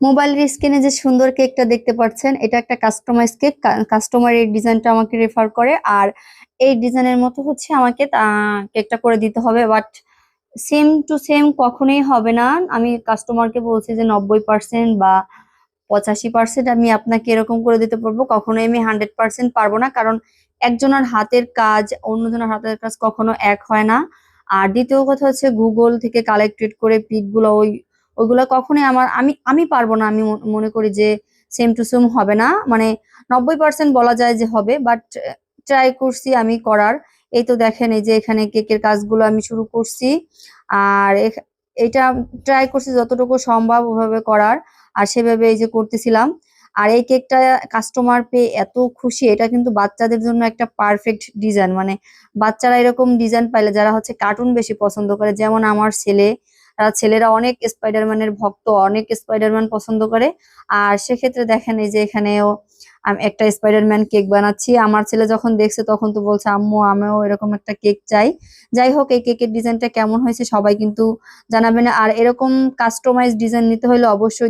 মোবাইলের স্ক্রিনে যে সুন্দর কেকটা দেখতে পাচ্ছেন, এটা একটা কাস্টমাইজ কেক। কাস্টমার এই ডিজাইনটা আমাকে রেফার করে, আর এই ডিজাইনের মতো হচ্ছে আমাকে কেকটা করে দিতে হবে। বাট সেম টু সেম কখনোই হবে না। আমি কাস্টমারকে বলছি যে 90% বা 85% আমি আপনাকে এরকম করে দিতে পারবো, কখনোই আমি 100% পারবো না। কারণ একজনের হাতের কাজ অন্যজনের হাতের কাজ কখনো এক হয় না। আর দ্বিতীয় কথা হচ্ছে গুগল থেকে কালেক্টেড করে পিক গুলো ওইগুলো কখনোই আমি আমি পারবো না। আমি মনে করি যে সেম টু সেম হবে না, মানে 90% বলা যায় যে হবে, বাট ট্রাই করছি আমি করার। এই তো দেখেন, এই যে এখানে কেকের কাজগুলো আমি শুরু করছি। আর এটা ট্রাই করছি যতটুকু সম্ভব ওভাবে করার, আর সেভাবে এই যে করতেছিলাম। আর এই কেকটা কাস্টমার পেয়ে এত খুশি, এটা কিন্তু বাচ্চাদের জন্য একটা পারফেক্ট ডিজাইন। মানে বাচ্চারা এরকম ডিজাইন পাইলে, যারা হচ্ছে কার্টুন বেশি পছন্দ করে, যেমন আমার ছেলেরা অনেক স্পাইডারম্যানের ভক্ত, অনেক স্পাইডারম্যান পছন্দ করে। আর সেক্ষেত্রে দেখেন, এই যে এখানেও আমি একটা স্পাইডারম্যান কেক বানাচ্ছি। আমার ছেলে যখন দেখছে তখন তো বলছে, আম্মু আমিও এরকম একটা কেক চাই। যাই হোক, এই কেকের ডিজাইনটা কেমন হয়েছে সবাই কিন্তু জানাবেন। আর এরকম কাস্টমাইজ ডিজাইন নিতে হলে অবশ্যই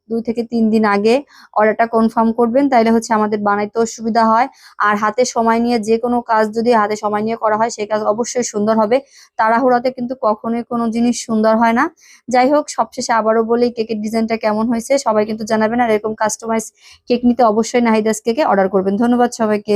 2 থেকে 3 দিন আগে অর্ডারটা কনফার্ম করবেন, তাইলে হচ্ছে আমাদের বানাইতেও সুবিধা হয়। আর হাতে সময় নিয়ে যে কোনো কাজ যদি হাতে সময় নিয়ে করা হয়, সেই কাজ অবশ্যই সুন্দর হবে। তাড়াহুড়াতে কিন্তু কখনোই কোনো জিনিস সুন্দর হয় না। যাই হোক, সবশেষে আবারও বলি, কেকের ডিজাইনটা কেমন হয়েছে সবাই কিন্তু জানাবেন। আর এরকম কাস্টমাইজ কেক নিতে অবশ্যই নাহিদাস কেকে অর্ডার করবেন। ধন্যবাদ সবাইকে।